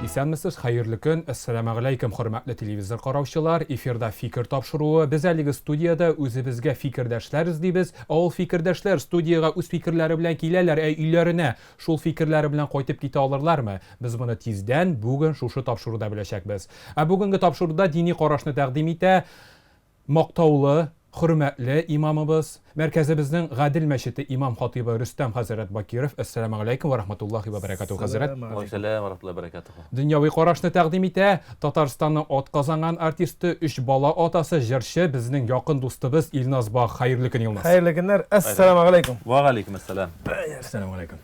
İsәнмесез, хәерле көн. Ассаламу алейкум, хөрмәтле телевизор караучылар. Эфирда фикер тапшыруы. Без әлеге студияда үзебезгә фикердәшләр эзлибез. Ул фикердәшләр студияга үз фикерләре белән киләләр, өйләренә шул фикерләре белән кайтып китә алырлармы? Без моны тиздән бүген шушы тапшыруда беләчәкбез. Бүгенге тапшыруда дини карашны тәкъдим итә мактаулы, hürmetli imamımız, merkezimizin Gadil Meşidi İmam Hatibi Rüstem Hazret Bakirov. Esselamu Aleyküm ve Rahmetullahi ve Berekatuhu Hazret. Aleyküm ve Rahmetullahi ve Berekatuhu. Dünyavi qarashni taqdim etə. Tatarstanның ot qazangan artisti, 3 bala atası, jırşı, bizning yaqin dostumuz İlnaz Bağ. Hayırlı gün İlnaz. Hayırlı günler. Esselamu Aleyküm. Ve Aleykümselam. Esselamu Aleyküm.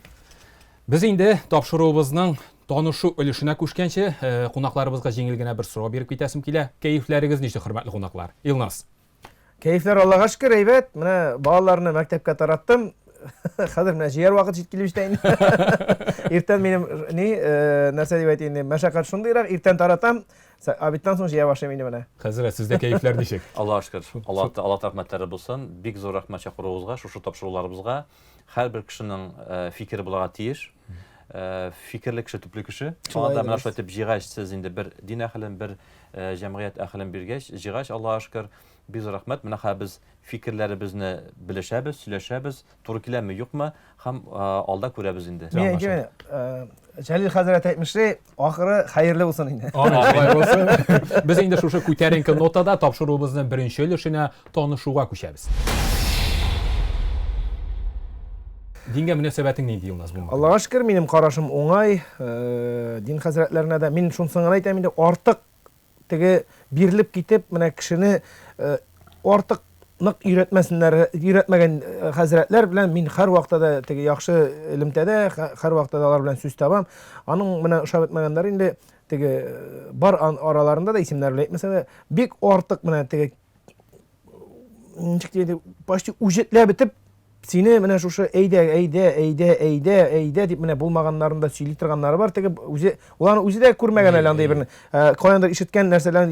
Biz indi tapşırığımızның tanışı өлешенә күчкәнче, qonaqlarımızga җиңел генә bir soru berip китәсем килә. Keyifləriniz ничек, hörmətli qonaqlar? İlnaz. Keyifler Allah'a şükür eyvet. Mine bağlarını mektepke tarattım. Hazır mine ciğer vakit jitkili işteyin. İrten benim nerse deyip meşakkat şundayrak irten taratam. Abitten son ciğer başlayayım mine. Hazır, sizde keyifler nişek? Allah'a şükür. Allah rahmetleri bulsun. Big zor rahmet çakırığızga, şu tapşırılarımızga. Her bir kişinin fikri bulağa tiyir. Fikirli kişi, tüplü kişi. Ona da mine şu etip jiğaç sizinde bir din əhlin, bir cemiyet əhlin bir geç. Jiğaç Allah'a şükür. Biz rahmet, mine biz fikirlerimizni bilişəbiz, söyləşəbiz. Turkiləmi yok mu? Hem alda körəbiz indi. Mine gibi Celil Hazret etmişti. Ahırı hayırlı olsun yine. Hayırlı olsun. Biz indi şuşa kütərinki notada tapşırığımızın birinci өлешенә tanışuğa küçəbiz. Dinge münəsəbətin neydi Yılmaz bu? Allah'a şükür benim karışım oңай. Din hazretlerine de min şunsan aytayım indi artık tege birilip gitip mine kişini artık nık üretmegen hazretler bilen min her vakta da tege yaxşı ilimtede her vakta da alar bilen süs tabam. Anın mine uşab etmegenler indi tege bar aralarında da isimler bile mesela bik artık mine tege nçik deydi başta ücretler bitip seni mine şuşu eyde deyip mine bulmaganlarında söyleyip turganları var. Tege ulan uzi de kurmagan elandı birini. Koyandır işitken nerseler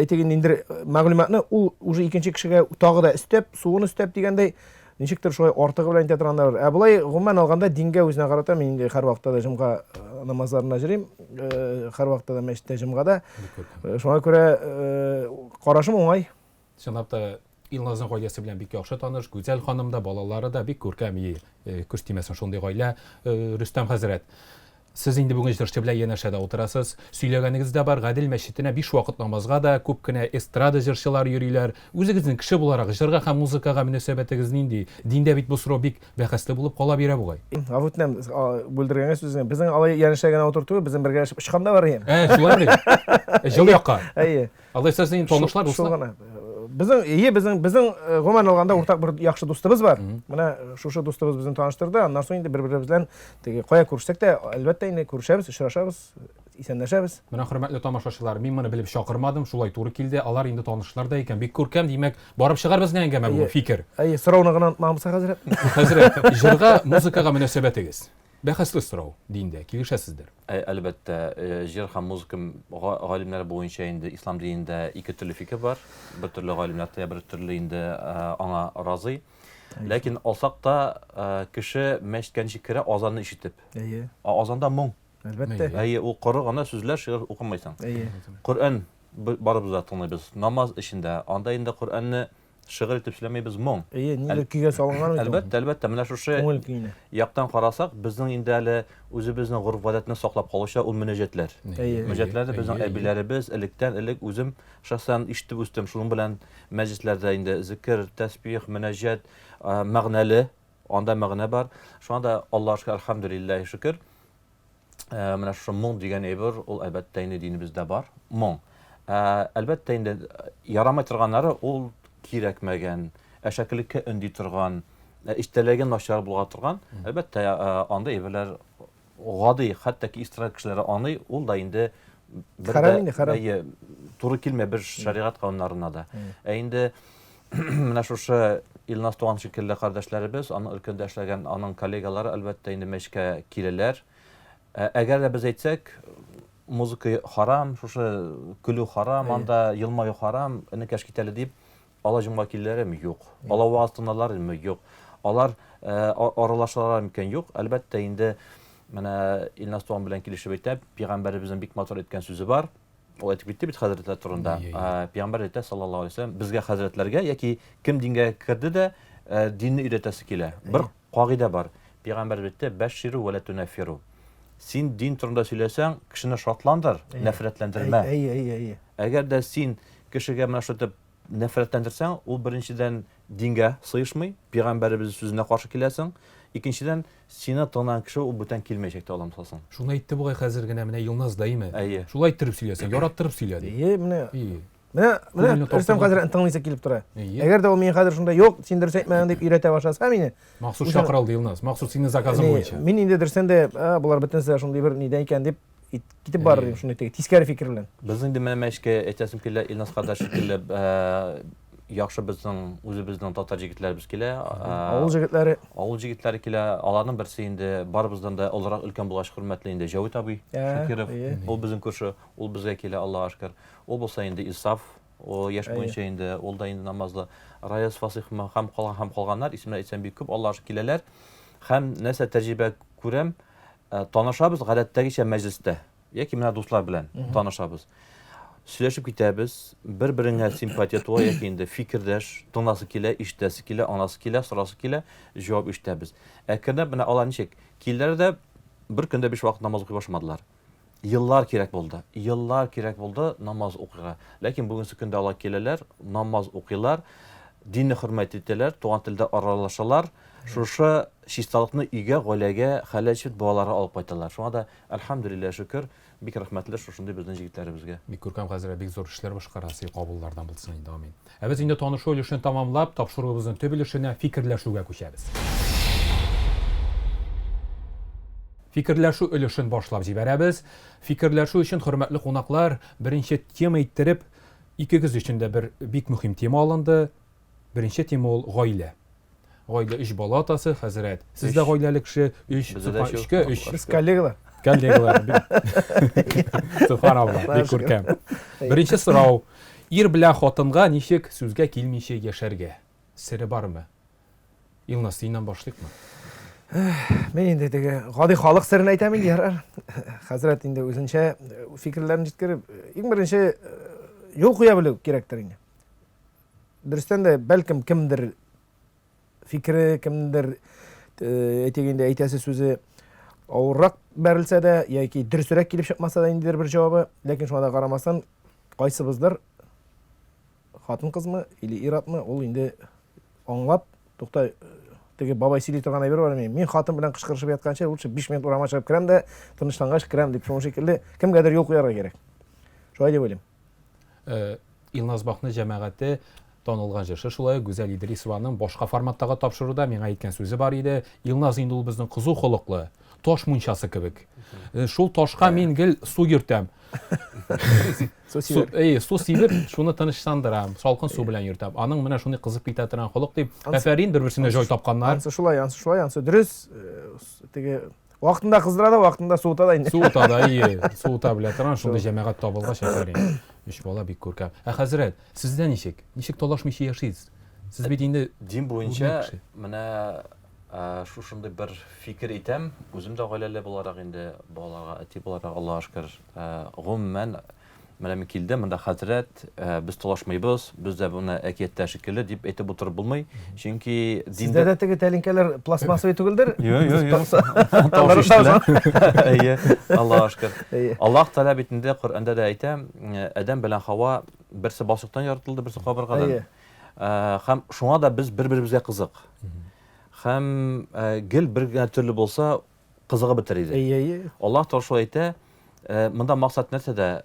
etegen indir maglumatını ul uji ikinci kişiye tağı da istep, suunu istep degende nичектир şoy ortağı bilen tetranlar var. Bulay gumman alganda dinge özüne qarata men her vaqtda da jımğa namazlarına jireyim. Her vaqtda da meşte jımğa da. Şoňa görä qaraşym oňay. Şonap da İlnaz'ın gailesi bilen bik yaxşı tanış, güzel hanım da, balaları da bik görkəm iyi. Küstüməsin şonday gaile. Rüstem Hazret, siz indi bugün jırşı bilen yeneşede oturasız. Söylegenigizde bar Gadil Meşidine 5 vakit namazga da köp kine estrada jırşılar yürüyler. Özüňizdin kişi bularak jırga hem muzikaga münasebetiňiz nindi? Dinde bit bu suro bik bähäsli bulup kala bere bugay. Avutnem bildirgen sözüň bizden alay yeneşegene oturtup bizden birge çıkanda var hem. Şular ne? Jıl ýakka. Eýe. Allah sizin tanışlar dostlar. Bizim Roman alganda ortak bir yaxşı dostumuz var. Mana şuşa dostumuz bizni tanıştırdı. Ondan soň indi bir-birimizden qoya görüşsek de elbette indi görüşäbiz, uçraşabiz, isenleşäbiz. Mana hörmetli tamaşaçylar, men muny bilip şakyrmadym, şulay tory kildi. Alar indi tanışlar da eken. Bek görkem diýmek, baryp çıgar bizden engeme bu fikir. Eýe, sorawny gana Mahmud Hazret. Hazret, jırga muzikaga münasebetiňiz. Bähäsli soraw dinde, kilişesizdir. Elbette jir hem muzikim galimler boyunca indi İslam dininde iki türlü fikir var. Bir türlü galimler de bir türlü indi ana razı. Lakin alsak da kişi meşken şikire azanını işitip. Azanda mung. Elbette. O Kur'an'a sözler şiir okumaysan. Kur'an barımızda tanıyız. Namaz işinde anda indi Kur'an'ı şiir etip söylemeyiz mung. Niye kiga salıngan? Elbette. Mene şu şey yaptan qarasak bizning indi hali özübizning gurf-adatini saqlab qalışa ul münajatlar. Münajatlar da bizning abilarimiz ilikdan ilik özüm şahsan işitib üstüm şunun bilan meclislarda indi zikr, tasbih, münajat, ma'nali, onda ma'na bar. Şu anda Allah'a şükür, elhamdülillah şükür. Mene şu mung degan ebir ul albatta indi dinimizde bar. Mung. Albatta indi yaramay turganlari ul kirekmegen, şekillikə öndi turgan, iştələgən naşyar bulğa turgan. Elbette anda evlər gadi, hatta ki istirak kişiləri anı ol da indi bir turu kilme bir şeriat kanunlarına da. İndi mene şu İlnaz Doğan şekilli kardeşlerimiz, anın ülkende işlegen anın kollegaları elbette indi meşke kileler. Eğer de biz etsek muziki haram, şu külü haram, anda yılmayı haram, ene keşkiteli deyip alacım vakilleri mi yok? Ala vasıtınalar mı yok? Alar aralaşmalar mümkün yok. Elbette indi Менә Илназ туган белән килешеп әйтә, Пәйгамбәребезнең бик матур әйткән сүзе бар. Ул әйтеп китте бит хәзрәтләр турында. Пәйгамбәр әйтә саллаллаһу алейһи ва саллям, безгә хәзрәтләргә яки кем дингә керде дә динне өйрәтәсе килә. Бер кагыйдә бар. Пәйгамбәр әйтте, бәширу ва ла тунафиру. Син дин турында сөйләсәң, кешене шатландыр, нәфрәтләндермә. Әгәр дә син кешегә менә шулай нәфрәтләндерсәң, ул беренчедән дингә сыйышмый, Пәйгамбәребез сүзенә каршы киләсең. Икенчедән, сине тыңлаган кеше ул бүтән килмәячәк тә алам салсын. Шуны әйтте бугай хәзер генә менә Илназ даимы. Шулай әйттереп сөйләсәң, яраттырып сөйләде. Менә Рөстәм хәзер тыңлыйсы килеп тора. Әгәр дә ул мин хәзер шунда юк, син дөрес әйтмәгән дип өйрәтә башласа мине. Махсус чакырылды Илназ. Махсус синең заказың буенча. Мин инде дөрестән дә, булар бөтенсе шундый бер нидә икән дип китеп барыр идем, шундый тискәре фикер белән. Безнең дә менә мәшкә әйтәсем килә, Илназ кардаш килә, яхшы безнең үзебезнең татар җегетләребез килә. Авыл җегетләре килә. Аларның берсе инде барыбыздан да олырак өлкән булгач хөрмәтле инде Җавит абый Шакиров. Ул безнең күрше, ул безгә килә, Аллаһка шөкер. Ул булса инде Исаф, о яшь буенча инде, ул да инде намазлы. Раяз Фасих һәм калганнар исемләр әйтсәм бик күп, Аллаһка киләләр. Һәм нәрсә тәҗрибә күрәм, танышабыз гадәттәгечә мәҗлестә. Яки менә дуслар белән танышабыз. Сөйләшеп китәбез, бер-береңә симпатия туа яки инде фикердәш, тыңласы килә, ишетәсе килә, анасы килә, сорасы килә, җавап ишетәбез. Әкренләп менә алар ничек? Киләләр дә бер көндә 5 вакыт намаз укый башламадылар. Йыллар кирәк булды намаз укыйга. Ләкин бүгенге көндә алар киләләр, намаз укыйлар, динне хөрмәт итәләр, туган телдә аралашалар. Шушы чисталыкны өйгә, гаиләгә, хәләчет балалары алып кайталар. Шуңа да әлхәмдүлилләһ шөкер, бик рәхмәтле шушындый безнең җегетләребезгә. Бик күркәм хәзер бик зур эшләр башкарасы, кабуллардан булсын инде, амин. Без инде танышу өлешен тамамлап, тапшыруыбызның төп өлешенә фикерләшүгә күчәбез. Фикерләшү өлешен башлап җибәрәбез. Фикерләшү өчен хөрмәтле кунаклар, беренче тема иттереп, икегез өчен дә бер бик мөһим тема алынды. Беренче тема ул гаилә. Гаилә 3 бала атасы, хәзрәт. Сез дә гаиләле кеше, 3 Без коллегалар. Субханалла, бик күркәм. Беренче сорау. Ир белән хатынга ничек сүзгә килмичә яшәргә? Сире бармы? Илназ, синнән башлыйкмы? Мен инде теге гади халык сырын әйтәм инде ярар. Хәзрәт инде үзенчә фикерләрен җиткереп, иң беренче юл куя белү кирәктер инде. Дөрестән дә бәлкем кемдер фикере, кемдер әйтегәндә әйтәсе сүзе авыррак бәрелсә дә яки дөресрәк килеп чыкмаса да инде бер җавабы, ләкин шуңа да карамастан кайсыбыздыр хатын кызмы или иратмы, ул инде аңлап, тукта теге бабай сөйли торган әйбер бар мен. Мин хатын белән кычкырышып ятканча, лучше 5 минут урама чыгып керәм дә, тынычлангач керәм дип шуңа шикелле кемгәдер юл куярга кирәк. Шулай дип уйлыйм. Илназ Бахны җәмәгате танылган җырчы шулай Гүзәл Идрисованың башка форматтагы тапшыруда миңа әйткән сүзе бар иде. Илназ инде ул безнең кызу холыклы, таш мунчасы кебек. Шул ташка мин гел су йөртәм. Су сибеп, шуны тынычландырам, салкын су белән йөртәм. Аның менә шуны кызып китә торган холык дип, афәрин бер-берсенә җай тапканнар. Шулай, дөрес, теге вакытында кыздыра да, вакытында суыта да инде. Суыта белә торган шундый җәмәгать табылгач афәрин. 3 бала бик күркәм. Хәзрәт, сездә ничек? Ничек талашмыйча яшисез? Сез бит инде дин буенча менә шушындый бер фикер итәм. Үзем дә гаиләле буларак инде балаларга әти буларак Аллаһка шөкер, гомумән менә мин килдем, монда хәзрәт, без талашмыйбыз, без дә буны әкияттә шикелле дип әйтеп утырып булмый. Чөнки диндә дә теге тәлинкәләр пластмассовый түгелдер? Юк. Аллаһка шөкер. Аллаһ Тәгалә бит инде Коръәндә дә әйтә, Адәм белән Хава берсе басыктан яртылды, берсе кабыргадан. Һәм шуңа да без бер-беребезгә кызык. Һәм гел бер генә төрле булса, кызыгы бетер иде. Аллаһ Тәгалә шулай әйтә. Монда максат нәрсәдә?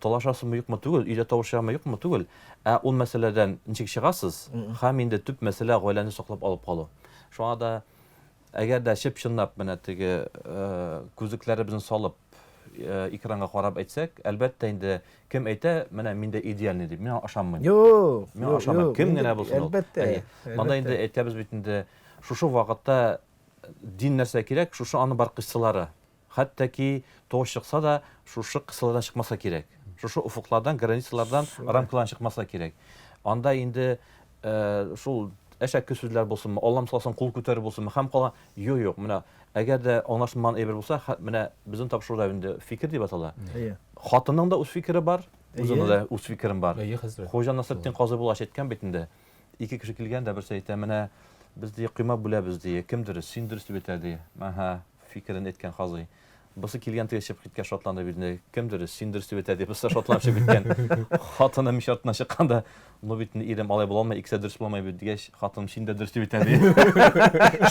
Талашасымы юкмы түгел, өйдә тавышамы юкмы түгел. Ул мәсьәләдән ничек чыгасыз? Һәм инде төп мәсьәлә гаиләне саклап алып калу. Шуңа да әгәр дә чып-чынлап менә теге күзлекләребезне салып экранга карап әйтсәк, әлбәттә инде кем әйтә, менә миндә идеальный дип, мин ашаммын. Юк, мин ашаммын. Кем генә булсын ул. Әлбәттә. Монда инде әйтәбез бит инде шушы вакытта дин нәрсә кирәк, шушы аны бар кыссалары. Хәтта ки тош чыкса да, шушы кысалардан чыкмаса кирәк. Шушы уфуклардан, границалардан, рамкалардан чыкмаса кирәк. Анда инде шул әшәккә сүзләр булсынмы, Аллам салсын кул күтәрү булсынмы, һәм калган юк, менә әгәр дә аңлашылмаган әйбер булса, менә безнең тапшыруда инде фикер дип атала. Хатынның да үз фикере бар, үзенең дә үз фикерем бар. Хуҗа Насретдин Казый булгач әйткән бит инде. Ике кеше килгән дә берсе әйтә, менә без дия койма бүләбез дия, кем дөрес, син дөрес дип әйтә дия. Аха, фикерен әйткән Казый. Бусы килгән тегешеп киткән шатланды бит. Кем дөрес, син дөрес дип әйтә дип, бусы шатланып киткән. Хатыны мишартына чыкканда, ну бит ирем алай була алмый, икесе дөрес була алмый бит дигәч, хатыным син дә дөрес дип әйтә дия.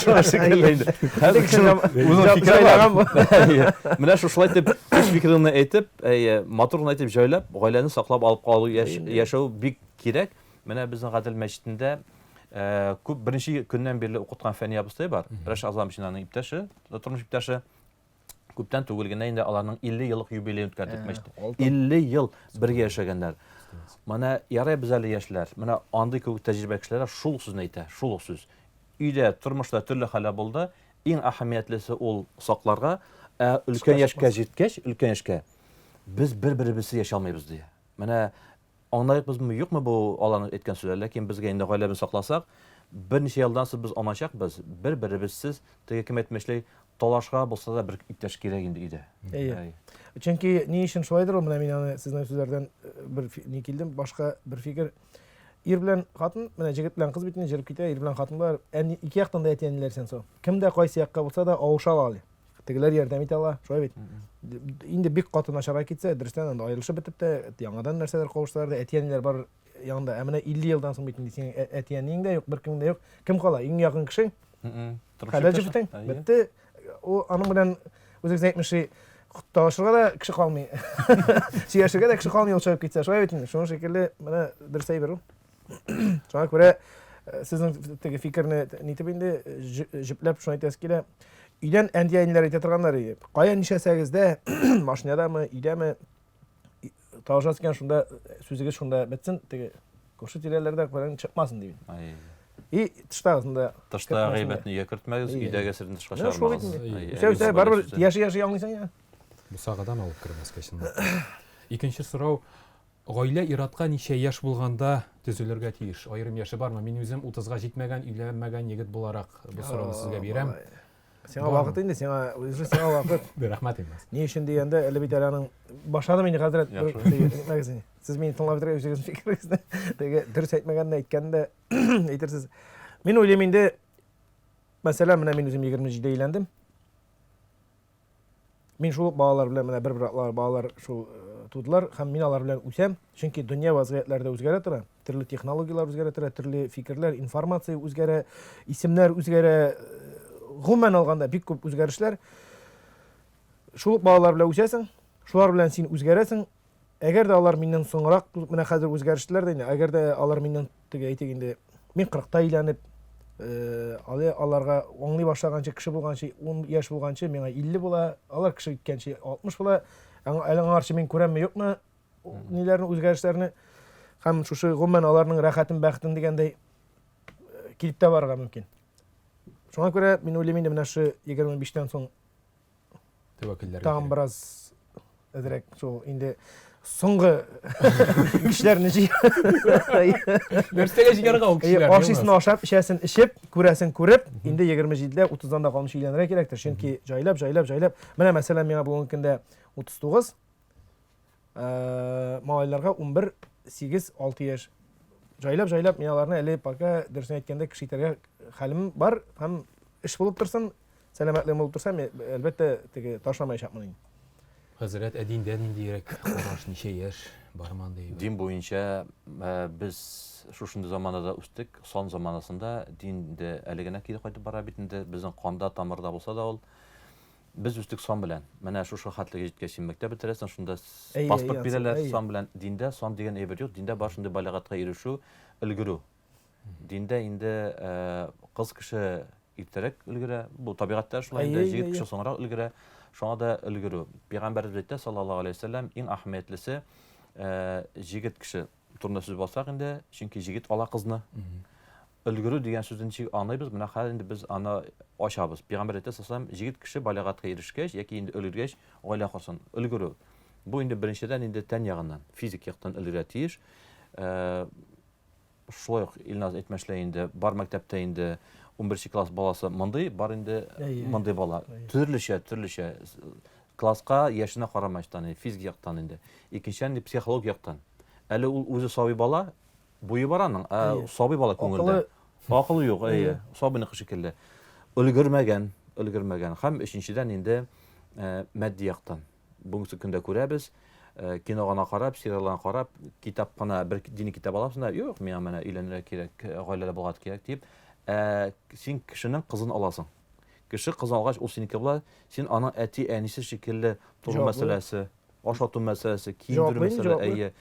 Шуңа шикелле инде. Үзенең фикерен менә шулай дип фикерен әйтеп, матурны әйтеп җайлап, гаиләне саклап алып калу яшәү бик кирәк. Менә безнең Гадел мәчетендә күп беренче көннән бирле укыткан Фәния абыстай бар. Рәш Азам Шинаның иптәше, тормыш иптәше. Күптән түгел генә инде аларның 50 еллык юбилеен үткәрдек мәчеттә. 50 ел бергә яшәгәннәр. Менә ярый без әле яшьләр. Менә андый күп тәҗрибә кешеләр шул сүзне әйтә, шул сүз. Өйдә тормышта төрле хәлләр булды. Иң әһәмиятлесе ул сакларга, өлкән яшькә җиткәч, өлкән яшькә без бер-беребезне яшә алмыйбыз ди. Менә аңлаybызмы, юкмы бу аларның әйткән сүзләр, ләкин безгә инде гаиләбезне сакласак, берничә елдан соң без алмачакбыз, бер-беребезсез теге кем әйтмәшләй талашка булса да бер иптәш кирәк инде иде. Чөнки ни өчен шулайдыр ул, менә мин аны сезнең сүзләрдән бер ни килдем, башка бер фикер. Ир белән хатын, менә җегет белән кыз битне җырып китә, ир белән хатынлар, ике яктан да әтиәниләр сен со. Кемдә кайсы якка булса да авыша ала. Тегеләр ярдәм итә ала, шулай бит. Инде бик каты начарга китсә, дөрестән анда аерылышып бетеп тә, яңадан нәрсәләр кавыштылар да, әтиәниләр бар янында. Ә менә 50 елдан соң бит инде синең әтиәнең дә юк, беркем дә юк. Кем кала? Иң якын кешең? Хәләл җибетең. Бетте. O аның белән үзегез әйтмеши, талашырга да кеше калмый. Сөйләшергә дә кеше калмый, ул чыгып китсә, шулай бит инде. Шуның шикелле, менә дөрес әйбер ул. Шуңа күрә сезнең теге фикерне нитеп инде җипләп шуны әйтәс килә. Өйдән әндиәниләр әйтә торганнар иде. Кая нишәсәгез дә, машинадамы, өйдәме, талашасыз икән шунда сүзегез шунда бетсен, теге күрше тирәләрдә каян чыкмасын дип. И тыштагында. Тышта гыйбәтне якыртмагыз, өйдәге сирне тышка чыгармагыз. Сөйләсә барбер яши аңлыйсың я. Бу сагадан алып кермәскә чынлап. Икенче сорау, гаилә иратка ничә яшь булганда төзелергә тиеш? Аерым яше бармы? Мин үзем 30-га җитмәгән, өйләнмәгән егет буларак бу сорауны сезгә бирәм. Сиңа вакыт инде, сиңа вакыт. Рәхмәт инде. Ни өчен дигәндә, әле бит аның башладым инде хәзрәт. Мәгәзин. Сез мине тыңлап торыгыз, үзегез фикерегезне. Теге дөрес әйтмәгәнне әйткәндә әйтерсез. Мин уйлыйм инде, мәсәлән, менә мин үзем 27 өйләндем. Мин шул балалар белән менә бер балалар шул тудылар, һәм мин алар белән үсәм. Чөнки дөнья вазгыятьләре үзгәрә тора, төрле технологиялар үзгәрә тора, төрле фикерләр, информация үзгәрә, исемнәр үзгәрә. Гомумән алганда бик күп үзгәрешләр. Шул балалар белән үсәсең, шулар белән син үзгәрәсең. Әгәр дә алар миннән соңрак, менә хәзер үзгәрешләр дә инде, әгәр дә алар миннән теге әйтик инде, мин 40-та өйләнеп, аларга аңлый башлаганчы, кеше булганчы, 10 яшь булганчы, миңа 50 була, алар кеше иткәнче 60 була. Әле аңарчы мин күрәмме, юкмы? Ниләрне үзгәрешләрне һәм шушы гомумән аларның рәхәтен, бәхтен дигәндәй килеп тә барырга мөмкин. Шуңа күрә мин уйлыйм инде менә шу 25-тән соң тагын бераз әзрәк шул инде соңгы кешеләрне җый. Нәрсәгә җигәргә ул кешеләр? Ашысын ашап, эчәсен эчеп, күрәсен күреп, инде 27-дә 30-дан да калмыш өйләнергә кирәктер. Чөнки җайлап. Менә мәсәлән, миңа бүгенге көндә 39, малайларга 11, 8, 6 яшь. Җайлап мин аларны әле пока дөресен әйткәндә кеше итәргә хәлем бар һәм эш булып торсын, сәламәтлек булып торса, әлбәттә теге ташламаячакмын. Хәзрәт әдиндән индирәк караш ничә яшь барман ди. Дин буенча без шушындый заманда үстек, сон заманасында диндә әле генә кире кайтып бара бит инде, безнең канда, тамырда булса да ул без үстек сон белән. Менә шушы хәтлегә җиткәч мәктәп бетерәсең, шунда паспорт бирәләр, сон белән. Диндә сон дигән әйбер юк, диндә бар шундый балагатка ирешү, өлгерү. Диндә инде кыз кеше иртәрәк өлгерә, бу табигатьтә шулай инде, җегет кеше соңрак өлгерә. Шуңа да өлгерү. Пәйгамбәрбез әйтә, саллаллаһу алейһи ва саллям, иң әһәмиятлесе җегет кеше турында сүз бассак инде, чөнки җегет ала кызны. Өлгерү дигән сүздән чик аңлыйбыз. Менә хәзер инде без аны ачабыз. Пәйгамбер әйтә, саллаллаһу җегет кеше балагатка ирешкәч яки инде өлгергәч, гаилә корсын. Өлгерү. Бу инде беренчедән инде тән ягыннан, физик яктан өлгерә тиеш. шулай ук Илназ әйтмәшләй инде, бар мәктәптә инде 11 класс баласы мондый, бар инде мондый бала. Төрлечә класска яшенә карамастан, физик яктан инде. Икенчедән психолог яктан. Әле ул үзе сабый бала, буе бар аның, сабый бала күңелдә. Акылы юк, сабыйныкы шикелле. Өлгермәгән. Һәм өченчедән инде матди яктан. Бүгенге көндә күрәбез, киногана карап, сериалларга карап, китапхана бер дини китап аласың да, юк, миңа менә өйләнергә кирәк, гаиләдә булырга кирәк дип, син кешенең кызын аласың. Кеше кызын алгач, ул синеке була, син аның әти, әнисе шикелле тору мәсьәләсе, ашату мәсьәләсе, киендерү мәсьәләсе,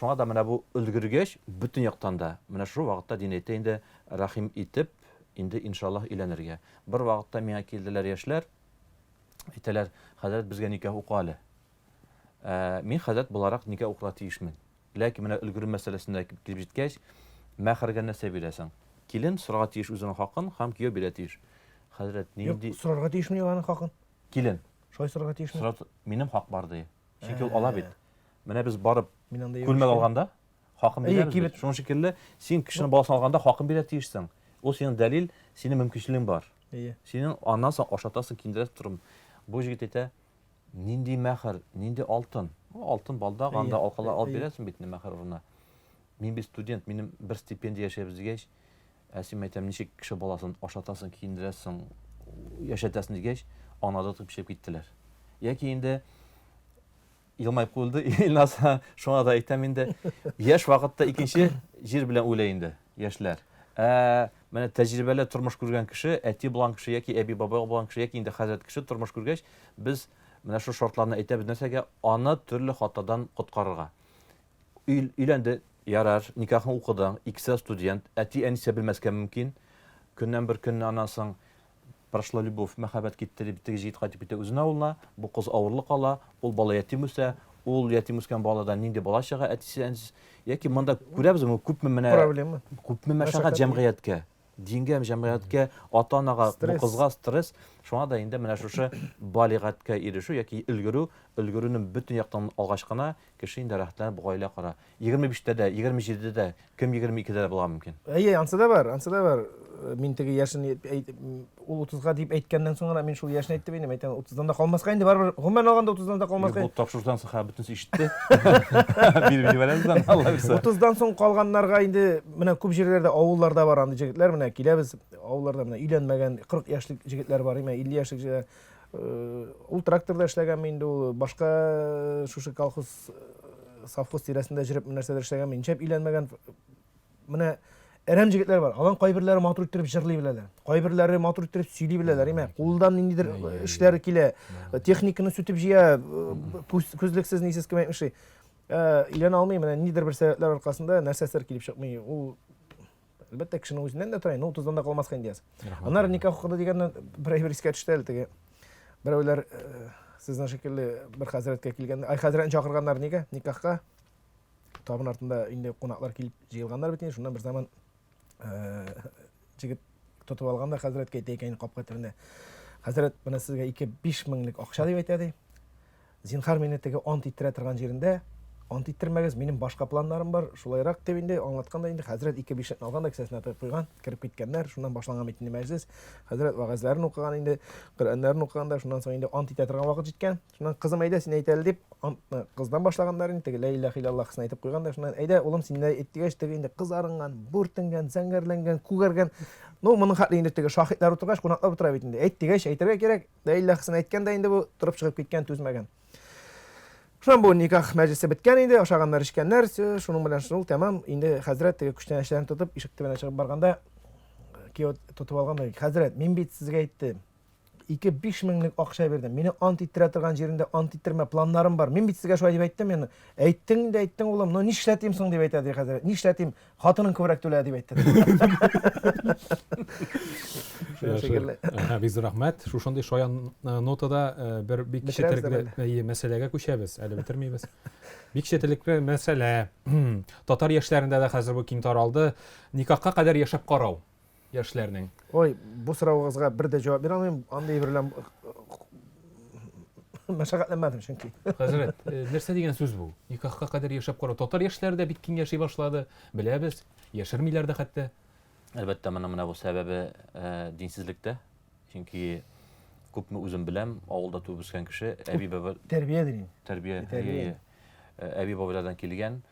шуңа да менә бу өлгергәч, бүтән яктан да, менә шул вакытта дин әйтә инде, рахим итеп, инде иншаллах өйләнергә. Бер вакытта миңа килделәр яшьләр, әйтәләр, хәзрәт безгә никах укы әле. Мин хәзрәт буларак никах укырга тиешмен. Ләкин менә өлгерү мәсьәләсендә килеп җиткәч, мәхәргә нәрсә бирәсең? Килен сорарга тиеш үзенең хакын, һәм кияү бирә тиеш. Хәзрәт нинди сорарга тиешми аның хакын? Килен. Шулай сорарга тиешми? Минем хак бар ди. Чөнки ул ала бит. Менә без барып күлмәк алганда хакын бирәбез. Шуның шикелле, син кешенең баласын алганда хакын бирә тиешсең. Ул синең дәлил, синең мөмкинчелегең бар. Синең аннан соң ашатасың, киндерәсең торым. Бу җигит әйтә, нинди мәхәр, нинди алтын. Алтын балда анда алкалар алып бирәсең бит мәхәр урынына. Мин бит студент, минем бер стипендия яшәбез дигәч, син әйтәм, ничек кеше баласын ашатасың, киндерәсең, яшәтәсең дигәч, анада тып пешеп киттеләр. Яки инде елмайып куйды, Илназ шуңа да әйтәм инде, яшь вакытта икенче җир белән уйлый инде яшьләр. Менә тәҗрибәле тормыш күргән кеше, әти булган кеше яки әби бабай булган кеше яки инде хәзрәт кеше тормыш күргәч, без менә шу шартларны әйтәбез нәрсәгә, аны төрле хатадан коткарырга. Өйләнде, ярар, никахын укыдың, икесе студент, әти әнисе белмәскә мөмкин. Көннән бер көнне аннан соң прошла любовь, мәхәббәт китте дип теге җит кайтып китә үзенә улына, бу кыз авырлык ала, ул бала ятим үсә, ул ятим үскән баладан нинди бала чыга, әтисе әнисе. Яки монда күрәбезме, күпме менә проблема. Күпме мәшәкать җәмгыятькә, дингә, җәмгыятькә, ата-анага, бу кызга стресс. Шуңа да инде менә шушы балигатькә ирешү яки өлгерүнең бүтән яктан алгач кына кеше инде рәхәтләнеп гаилә кара. 25-тә дә, 27-дә дә, кем 22-дә дә була мөмкин. Ансы да бар. Мин теге яшен ул 30-га дип әйткәннән соң мин шул яшен әйтеп инде, әйтәм 30-дан да калмаска инде барбер. Гомумән алганда 30-дан да калмаска. Бу тапшырудан соң бөтенсе ишетте. Бир бәрәздән Алла бирсә. 30-дан соң калганнарга инде менә күп җирләрдә авылларда бар анда җегетләр, менә киләбез, авылларда менә өйләнмәгән 40 яшьлек җегетләр бар, 50 яшьлек җегетләр. Ул тракторда эшләгәнме инде, ул башка шушы колхоз, совхоз тирәсендә җиреп нәрсәдер эшләгәнме, инчеп өйләнмәгән менә әрәм җегетләр бар. Алан кайберләре матур иттереп җырлый беләләр. Кайберләре матур иттереп сөйли беләләр. Кулдан ниндидер эшләр килә. Техниканы сүтеп җыя, күзлексез нисез кем әйтмеши. Өйләнә алмый, менә ниндидер бер сәбәпләр аркасында нәрсәсер килеп чыкмый. Ул әлбәттә кешенең үзеннән дә тора, 30-дан да калмаска инде. Аннары никах укыды дигәннән бер искә төште әле теге. Берәүләр сезнең шикелле бер хәзрәткә килгәндә, ай хәзрәтне чакырганнар нигә? Никахка. Табын артында инде кунаклар килеп җыелганнар бит инде, шуннан бер заман җигит тотып алганда хәзрәткә әйтә капка төбендә. Хәзрәт, менә сезгә 2-5 меңлек акча дип әйтә ди. Зинһар мине теге ант иттерә торган җирендә ант иттермәгез, минем башка планнарым бар. Шулайрак дип инде аңлатканда инде хәзрәт 2-5 алганда кесәсенә тыгып куйган, кирип киткәннәр. Шуннан башланган бит инде мәҗлес. Хәзрәт вагазларын укыган инде, Коръәннәрен укыганда, шуннан соң инде ант итә торган вакыт җиткән. Шуннан кызым әйдә син әйтәле дип антны кыздан башлаганнар инде, теге ла илаһа иллаллаһ әйтеп куйганда, шуннан әйдә улым син әйттегәч теге инде кызарынган, бүртенгән, зәңгәрләнгән, күгәргән. Ну моның хәтле инде теге шаһитлар утыргач, кунаклар утыра бит инде. Әйттегәч әйтергә кирәк. Ла илаһасын әйткәндә инде бу торып чыгып киткән түзмәгән. Шуннан бу никах мәҗлесе биткән инде, ашаганнар, ишкәннәр, шуның белән шул тәмам. Инде хәзрәт теге күчтән эшләрен тотып, ишек төбенә чыгып барганда, кияү тотып алганда, хәзрәт, мин бит сезгә әйттем. 2-5 меңлек акча бирдем. Мине ант иттерә торган җирендә ант иттермә планнарым бар. Мин бит сезгә шулай дип әйттем, мен. Әйттең дә әйттең улым, но нишләтим соң дип әйтә ди хәзрәт. Нишләтим? Хатының күбрәк түлә дип әйтте. Biz рәхмәт. Шушындый шаян нотада бер бик четерекле мәсьәләгә күчәбез. Әле бетермибез. Бик четерекле мәсьәлә. Татар яшьләрендә дә хәзер бу киң таралды. Никахка кадәр яшәп карау яшьләрнең. Ой, бу сорауыгызга бер дә җавап бирә алмыйм. Андый берлән мәшәкатьләнмәдем чөнки. Хәзрәт, нәрсә дигән сүз бу? Никахка кадәр яшәп кара. Татар яшьләре дә бик киң яши башлады. Беләбез, яшермиләр дә хәтта. Әлбәттә, менә бу сәбәбе динсезлектә. Чөнки күпме үзем беләм, авылда туып үскән кеше, әби баба Тәрбия дигән. тәрбия әби бабалардан килгән.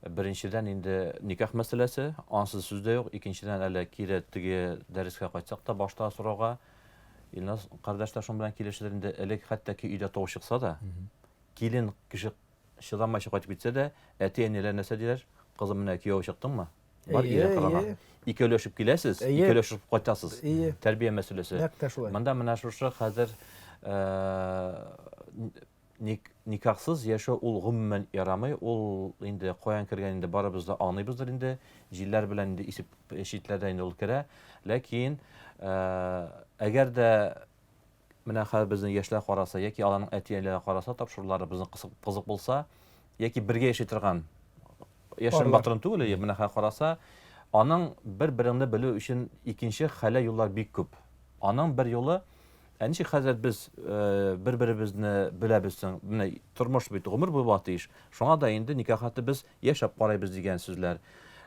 Беренчедән инде никах мәсьәләсе, ансыз сүз дә юк. Икенчедән әле кире теге дәрескә кайтсак та башта сорауга Илназ кардәштәшем белән килешәләр инде элек хәтта ки өйдә тавыш чыкса да, килен кеше чыдамайча кайтып китсә дә, әти-әниләр нәрсә диләр? Кызым, менә кияү чыктыңмы? Бар ире карага. Икәүләшеп киләсез, икәүләшеп кайтасыз. Тәрбия мәсьәләсе. Монда менә шушы хәзер никахсыз яшәү ул гомумән ярамый. Ул инде каян кергән инде барыбыз да аңлыйбыздыр инде. Җилләр белән инде исеп шитләрдә инде ул керә. Ләкин әгәр дә менә хәзер безнең яшьләр караса, яки аларның әти-әниләре караса, тапшырулары безнең кызык булса, яки бергә яши торган яшен батырын түгел, менә хәзер караса, аның бер-береңне белү өчен икенче хәлә юллар бик күп. Аның бер юлы ничек хәзер без бер-беребезне беләбезсең, менә тормыш бит гомер буе тиеш. Шуңа да инде никахаты без яшәп карайбыз дигән сүзләр.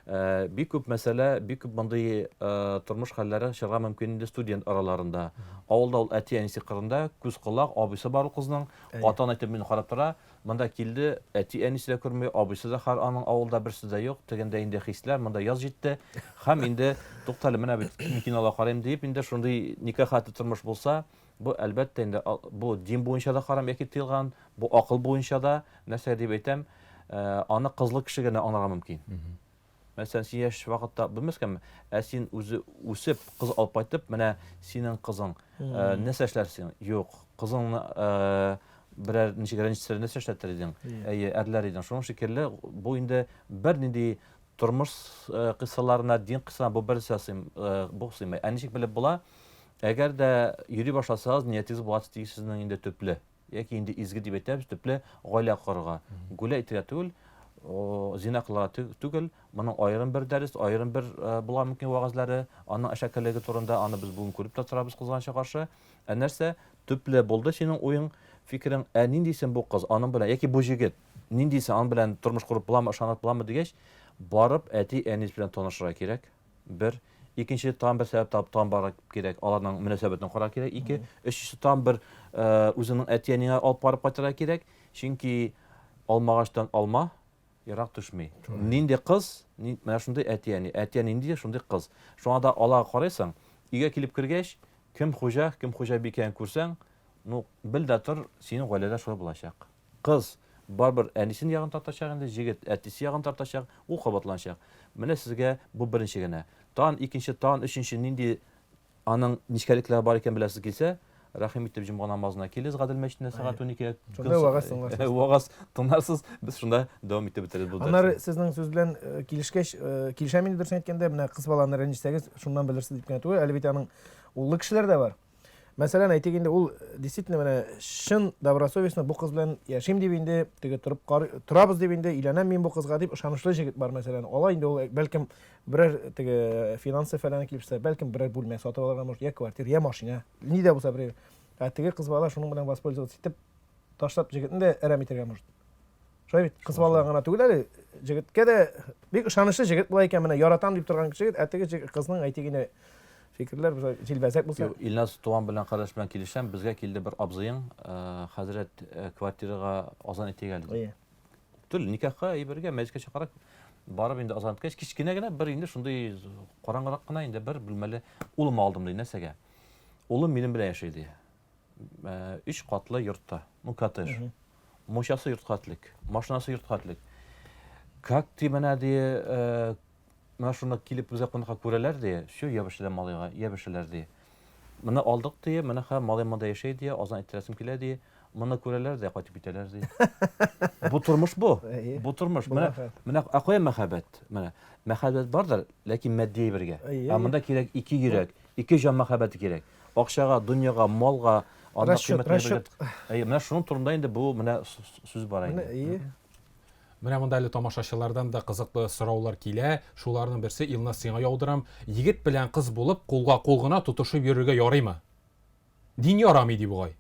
Бик күп мәсьәлә, бик күп мондый тормыш хәлләре чыга мөмкин инде студент араларында. Авылда ул әти-әнисе кырында күз кылак, абыйсы бар ул кызның, ата-ана әйтеп мине карап тора. Монда килде, әти-әнисе дә күрмәй, абыйсы да аның авылда берсе дә юк. Тегендә инде хисләр, монда яз җитте. Һәм инде туктале, менә бит кинола карыйм дип, инде шундый никахаты тормыш булса, бу әлбәттә инде бу дин буенча да харам яки тыелган, бу акыл буенча да нәрсә дип әйтәм, аны кызлы кеше генә аңларга мөмкин. Мәсәлән, син яшь вакытта белмәскәнме, син үзе үсеп кыз алып кайтып, менә синең кызың нәрсә эшләрсең? Юк, кызыңны берәр ничек рәнҗетсә нәрсә эшләтер идең? Әрләр идең. Шуның шикелле бу инде бер нинди тормыш кыссаларына, дин кыссаларына бу берсе бу сыймый. Ничек белеп була? Әгәр дә йөри башласагыз, ниятегез була сезнең инде төпле, яки инде изге дип әйтәбез, төпле гаилә корырга. Гүлә итәргә түгел, зина кылырга түгел, моның аерым бер дәрес, аерым бер була мөмкин вагызлары, аның әшәкелеге турында аны без бүген күреп торабыз кызганча каршы. Нәрсә төпле булды синең уең, фикерең, ниндисен бу кыз, аның белән яки бу җегет, ниндисен аның белән тормыш курып буламы, ышанып буламы дигәч, барып әти-әнисе белән танышырга кирәк. Бер, икенче тагын бер сәбәп табып тагын барырга кирәк, аларның мөнәсәбәтен карарга кирәк. Ике, өченче тагын бер үзенең әти-әнигә алып барып кайтырга кирәк. Чөнки алмагачтан алма ярак төшми. Нинди кыз, менә шундый әти-әни, әти-әни нинди шундый кыз. Шуңа да аларга карыйсың, өйгә килеп кергәч, кем хуҗа бикән күрсәң, ну бел дә тор, синең гаиләдә шулай булачак. Кыз барбер әнисен ягын тартачак инде, җегет әтисе ягын тартачак, ул кабатланачак. Менә сезгә бу беренче генә. Тагын икенче, тагын өченче нинди аның ничкәлекләре бар икән беләсез килсә, рәхим итеп җомга намазына килегез Гадел мәчетенә сәгать 12-гә. Шунда вагаз тыңларсыз. Вагаз тыңларсыз, без шунда дәвам итеп бетерәбез бу. Аннары сезнең сүз белән килешкәч, килешәм инде дөресен әйткәндә, менә кыз баланы рәнҗетсәгез, шуннан белерсез дип кенә түгел, әлбәттә аның уллы кешеләр дә бар. Мәсәлән, әйтик инде ул действительно менә шын добросовестно бу кыз белән яшим дип инде, теге торабыз дип инде, өйләнәм мин бу кызга дип ышанычлы җегет бар мәсәлән. Алай инде ул бәлкем берәр теге финансы фәлән килешсә, бәлкем берәр бүлмә сатып алырга может, я квартира, я машина, ни дә булса берәр. Теге кыз бала шуның белән воспользоваться итеп ташлап җегетне дә әрәм итәргә может. Шулай бит, кыз бала гына түгел әле, җегеткә дә бик ышанычлы җегет була икән, менә яратам дип торган җегет, теге кызның әйтик инде фикерләр җилбәзәк булса. Илназ туган белән караш белән килешәм, безгә килде бер абзыең, хәзрәт квартирага азан итегә диде. Төл никахка ибергә мәҗлескә чакырып барып инде азан иткәч, кичкенә генә бер инде шундый караңгырак кына инде бер бүлмәле улым алдым ди, нәрсәгә? Улым минем белән яши ди. 3 катлы йортта, коттедж. Мушасы йортка атлык, машинасы йортка атлык. Как ти менә ди, менә шуны килеп безгә кунакка күрәләр ди, шу ябышылар малайга, ябышылар ди. Моны алдык ди, менә һәм малай монда яши ди, азан иттәрәсем килә ди. Моны күрәләр ди, кайтып китәләр ди. Бу тормыш бу. Бу тормыш. Менә акая мәхәббәт. Менә мәхәббәт бардыр, ләкин матди бергә. Монда кирәк 2 йөрәк, 2 җан мәхәббәте кирәк. Акчага, дөньяга, малга, анда кыйммәтле. Менә шуның турында инде бу менә сүз бар инде. Менә монда әле тамашачылардан да кызыклы сораулар килә. Шуларның берсе Илназ сиңа яудырам. Егет белән кыз булып, кулга кул гына тутышып йөрергә ярыймы? Дин ярамый ди бугай.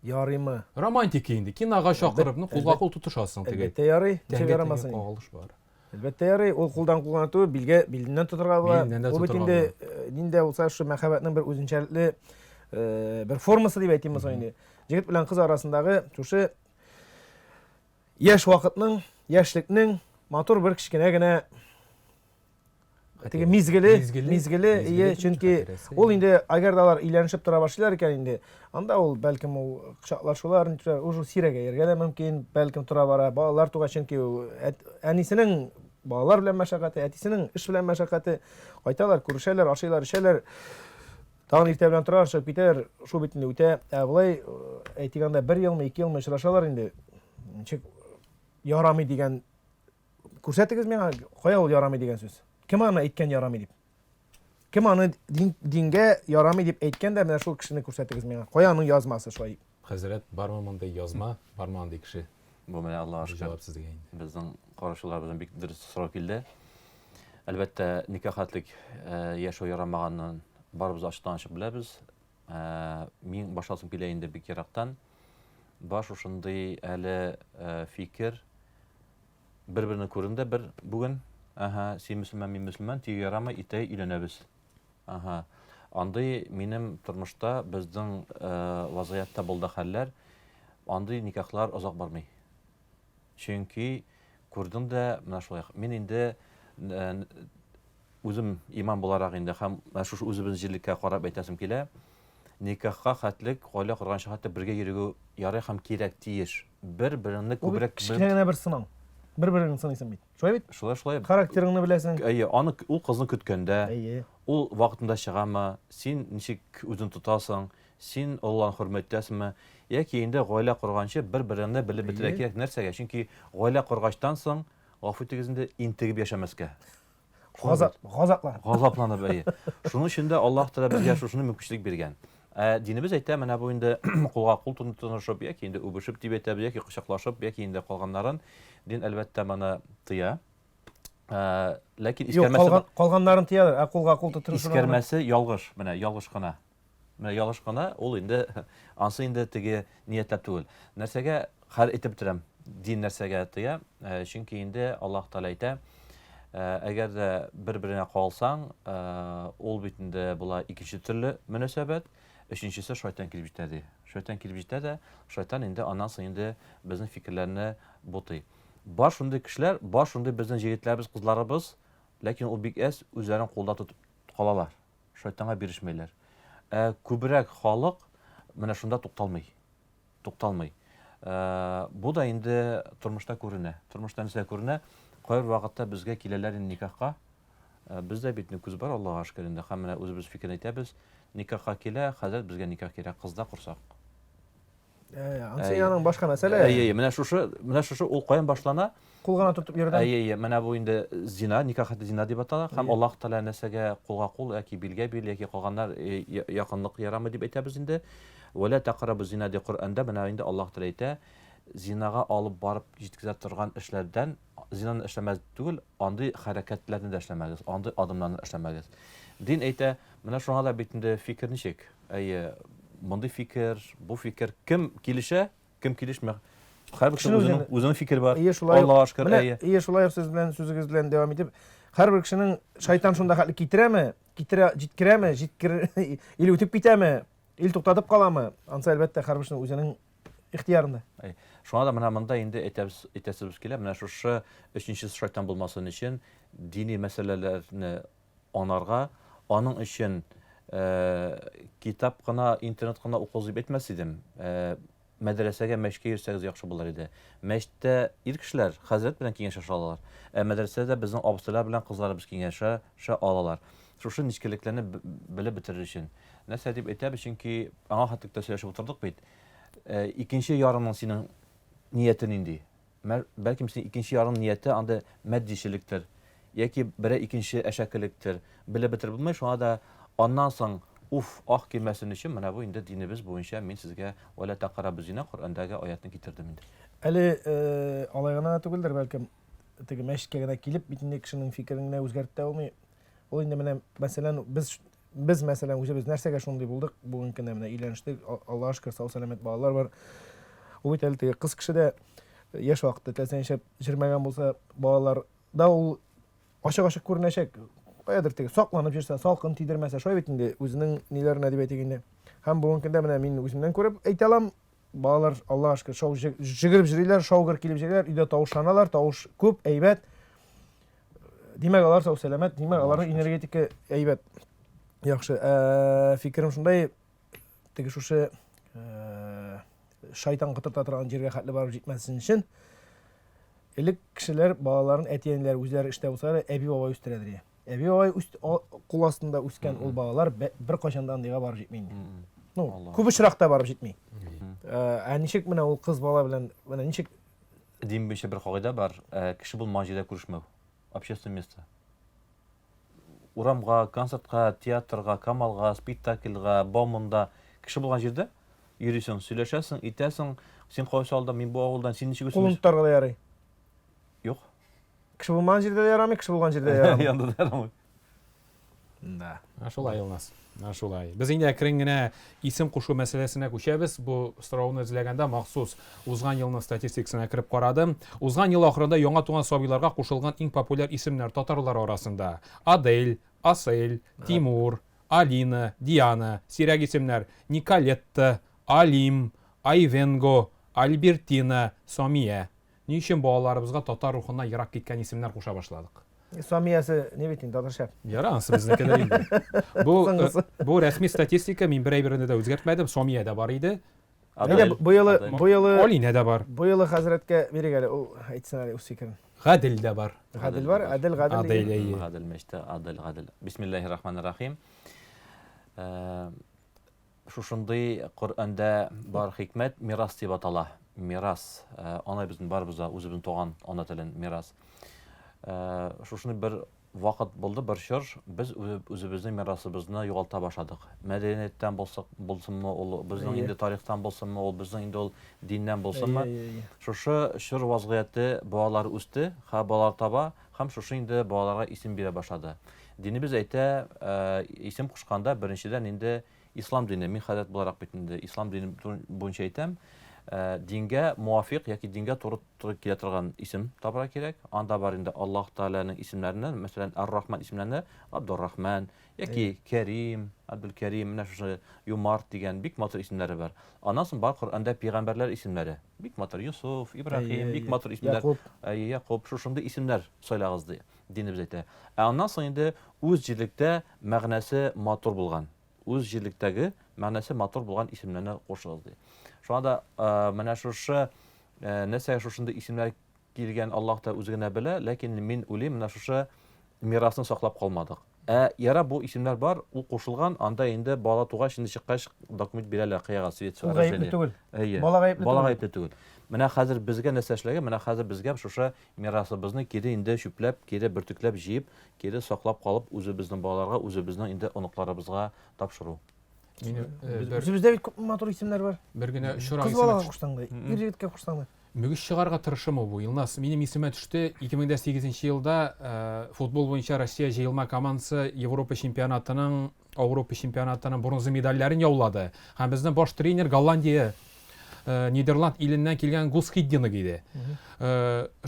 Ярыймы? Романтика инде. Кинога шакырып, кулга-кул тутышасың теге. Әлбәттә ярый. Ничек Тәңгә ярамасын? кагылыш бар. Әлбәттә ярый. Ул кулдан кулга ту билдән тотырга була. Билдән дә Ул бит тотырга инде диндә булса шу мәхәббәтнең бер үзенчәлекле бер формасы дип әйтим соң инде. Җегет белән кыз арасындагы шушы яшь вакытның, яшьлекнең матур бер кичкенә генә теге мизгеле, ие, чөнки ул инде әгәр дә алар өйләнешеп тора башлыйлар икән инде, анда ул бәлкем ул кочаклашулар, уже сирәгә йөргә дә мөмкин, бәлкем тора бара, балалар туга, чөнки әнисенең балалар белән мәшәкате, әтисенең эш белән мәшәкате, кайталар, күрешәләр, ашыйлар, эчәләр. Тагын иртә белән торар, чыгып китәр, шу бит инде үтә. Болай әйтгәндә 1 елмы, 2 елмы очрашалар инде. Ничек ярамый дигән күрсәтегез миңа, кая ул ярамый дигән сүз? Кем аны әйткән ярамый дип? Кем аны дингә ярамый дип әйткән дә менә шул кешене күрсәтегез миңа. Кая аның язмасы шулай? Хәзрәт, бармы мондай язма, бармы андый кеше? Бу менә Аллаһ шөкер. Җавапсыз дигән. Безнең карашуларыбыздан бик дөрес сорау килде. Әлбәттә, никахатлык яшәү ярамаганын барыбыз ачыктан-ачык беләбез. Мин башласым килә инде бик ерактан. Баш ушындый әле фикер бер-берне күрендә бер бүген. Син мөселман, мин мөселман, тиге ярамый, итәй өйләнәбез. Андый минем тормышта безнең вазгыятта булды хәлләр. Андый никахлар озак бармый. Чөнки күрдем дә менә шулай. Мин инде үзем иман буларак инде һәм шушы үзебез җирлеккә карап әйтәсем килә. Никахка хәтлек, гаилә корган шәһәттә бергә йөрүгә ярый һәм кирәк тиеш. Бер-берне күбрәк кичкенә бер сынау. Бер-берен сынайсың бит. Шулай бит? Шулай. Характерыңны беләсең. Аны ул кызны көткәндә, ул вакытында чыгамы, син ничек үзен тотасың, син Аллаһны хөрмәтәсеңме, яки инде гаилә корганчы бер-береңне белеп бетерә кирәк нәрсәгә? Чөнки гаилә коргачтан соң гафу итегезендә интегеп яшәмәскә. Газапланып әйе. Шуның өчен дә Аллаһ Тәала безгә шушыны мөмкинлек биргән. Динебез әйтә, менә бу инде кулга-кул тотышып, яки инде үбешеп дип әйтәбез, яки кочаклашып, яки инде калганнарын дин әлбәттә моны тыя. Ләкин искәрмәсе калганнарын тыялар, кулга-кул тотышып. Искәрмәсе ялгыш, менә ялгыш кына. Менә ялгыш кына ул инде ансы инде теге ниятләп түгел. Нәрсәгә хәл итеп торам? Дин нәрсәгә тыя? Чөнки инде Аллаһ Тәала әйтә, әгәр дә бер-беренә калсаң, ул бит инде була икенче төрле мөнәсәбәт. Өченчесе шайтан килеп җитә ди. Шайтан килеп җитә дә, шайтан инде аннан соң инде безнең фикерләрне бутый. Бар шундый кешеләр, бар шундый безнең җегетләрбез, кызларыбыз, ләкин ул бик әз үзләрен кулда тотып калалар. Шайтанга бирешмәйләр. Күбрәк халык менә шунда тукталмый. Бу да инде тормышта күренә. Тормышта нәрсә күренә? Кайбер вакытта безгә киләләр никахка. Бездә бит күз бар, Аллаһка шөкер инде. Һәм менә үзебез фикер әйтәбез. Никахка килә, хәзер безгә никах кирәк, кызда курсак. Ансыяның башка мәсьәлә. Менә шушы ул каян башлана? Кулгана тотып йөрдәм. Менә бу инде зина, никахты зина дип атала. Һәм Аллаһ Тәала нәрсәгә кулга-кул яки билгә бил яки калганнар якынлык ярамы дип әйтәбез инде. Вәлә тaqrabu зина ди Коръәндә менә инде Аллаһ Тәала әйтә, зинага алып барып җиткезә торган эшләрдән зинаны эшләмәс түгел, андый хәрәкәтләрне дә эшләмәгез, андый адымларны эшләмәгез. Дин әйтә, менә шуңа да бит инде фикер ничек? Мондый фикер, бу фикер кем килешә, кем килешмә? Һәрбер кешенең үзенең фикере бар. Аллаһка шөкер. Шулай сүзегез белән дәвам итеп, һәрбер кешенең шайтан шунда хәтле китерәме? Җиткерәме? Или үтеп китәме? Ил туктатып каламы? Ансы әлбәттә һәрбер кешенең үзенең ихтиярында. Шуңа да менә монда инде әйтәсебез килә, менә шушы өченче шайтан булмасын өчен дини мәсьәләләрне анарга, аның өчен китап кына, интернет кына укыгыз дип әйтмәс идем. Мәдрәсәгә, мәчеткә йөрсәгез яхшы булыр иде. Мәчеттә ир кешеләр хәзрәт белән киңәшә алалар. Мәдрәсәдә безнең абысылар белән кызларыбыз киңәшә алалар. Шушы ничкелекләрне белеп бетерер өчен. Нәрсә дип әйтәбез, чөнки аңа хәтлектә сөйләшеп утырдык бит. Икенче ярымның синең ниятен инде. Бәлкем синең икенче ярым нияте анда мәддишелектер, яки бере икенче әшәкелектер. Белеп бетереп булмый, шуңа да аннан соң ах килмәсен өчен менә бу инде динебез буенча мин сезгә вәлә тaqrabu зина Коръәндәге аятны китердем инде. Әле алай гына түгелдер, бәлкем теге мәчеткә генә килеп бит инде кешенең фикерен генә үзгәртә алмый. Ул инде менә мәсәлән без Biz mesela biz нәрсәгә шундый булдык, бүгенге көндә менә өйләнештек, Аллаһка шөкер, сау сәламәт балалар бар. Ул бит әле кыз кеше дә яшь вакытта теләсәң яшәп җирмәгән булса, балалар да ул ачык-ачык күренәчәк. Каядыр теге сакланып җирсә, салкын тидермәсә, шулай бит инде үзенең ниләренә дип әйтгәндә. Һәм бүгенге көндә менә мин үземнән күреп әйтә алам, балалар Аллаһка шөкер шау җигереп җырлыйлар, шаугыр килеп җырлыйлар, өйдә тавышланалар, тавыш күп, әйбәт. Димәк алар сау сәламәт, димәк аларның энергетика әйбәт. Яхшы, фикерем шундай, теге шушы шайтан кытырта торган җиргә хәтле барып җитмәсен өчен, элек кешеләр балаларын әтиәниләр үзләре эштә булса, әби бабай үстерәдер. Әби бабай кул астында үскән ул балалар бер кайчан да андыйга барып җитми инде. Ну, күп очракта барып җитми. Ничек менә ул кыз бала белән, менә ничек Дин буенча бер кагыйдә бар, кеше булмаган җирдә күрешмәү. Общественное место. Урамга, концертка, театрга, камалга, спектакльга, бомонда кеше булган җирдә йөрисең, сөйләшәсең, итәсең, син кайсы алда, мин бу авылдан, син ничек кулын тотарга да ярый. Юк. Кеше булмаган җирдә дә ярамый, кеше булган җирдә дә ярамый. Янда да ярамый. Да. Шулай Илнас. Шулай. Без инде әкрен генә исем кушу мәсьәләсенә күчәбез. Бу сорауны эзләгәндә махсус узган елның статистикасына кереп карадым. Узган ел ахырында яңа туган сабыйларга кушылган иң популяр исемнәр татарлар арасында: Адель, Асель, Тимур, Алина, Диана, сирәк исемнәр: Николетта, Алим, Айвенго, Альбертина, Самия. Ни өчен балаларыбызга татар рухына ерак киткән исемнәр куша башладык? Самиясы не бит инде татарча. Яра, ансы безнеке дә инде. Бу рәсми статистика, мин бер әйберне дә үзгәртмәдем, Самия да бар иде. Бу елы Алина да бар. Бу елы хәзрәткә бирик әле, ул әйтсен әле үз фикерен. Гадел да бар. Гадел бар, Адел. Гадел мәчте, Гадел. Бисмиллаһир-рахманир-рахим. Шушындый Коръәндә бар хикмәт мирас дип атала. Мирас. Ана безнең барыбызга үзебезнең туган ана телен мирас. Шушыны бер вакыт булды, бер чор без үзебезнең мирасыбызны югалта башладык. Мәдәнияттән булсынмы, ул безнең инде тарихтан булсынмы, ул безнең инде ул диннән булсынмы. Шушы чор вазгыяты балалар үсте, балалар таба, һәм шушы инде балаларга исем бирә башлады. Динебез әйтә, исем кушканда беренчедән инде ислам дине, мин хәзрәт буларак бит инде ислам дине буенча әйтәм. Дингә муафиq яки дингә туры килә торган исем табыра кирәк. Анда бар инде Аллаһ Тәгаләнең исемнәреннән, мәсәлән, Ар-Рахман исемнәренә Абдуррахман яки Кәрим, Абдул-Кәрим, менә шушы Юмарт дигән бик матур исемнәре бар. Аннан соң бар Коръәндә пәйгамбәрләр исемнәре. Бик матур Юсуф, Ибраһим, бик матур исемнәр. Якуб, шушындый исемнәр сайлагыз ди. Динебез әйтә. Аннан соң инде үз җирлектә мәгънәсе матур булган. Үз җирлектәге мәгънәсе матур булган исемнәрне кушыгыз ди. Шуңа да менә шушы нәрсәгә шушындый исемнәр килгән Аллаһ та үзе генә белә, ләкин мин уйлыйм, менә шушы мирасын саклап калмадык. Яра бу исемнәр бар, ул кушылган, анда инде бала тугач инде чыккач документ бирәләр кыяга свидетельство рождения. Бала гаепле түгел. Менә хәзер безгә нәрсә эшләргә, менә хәзер безгә шушы мирасыбызны кире инде чүпләп, кире бөртекләп җыеп, кире саклап калып, үзебезнең балаларга, үзебезнең инде оныкларыбызга тапшыру. Үзебездә бит күп матур исемнәр бар. Бер генә шура исеме. Кыз балага кушсаңда, ир-егеткә кушсаңда. Мөгез чыгарга тырышымы бу? Илнас, минем исемә төште. 2008 елда футбол буенча Россия җыелма командасы Европа чемпионатының бронза медальләрен яулады. Һәм безнең баш тренер Голландия, Нидерланд иленнән килгән Гус Хиддинг иде.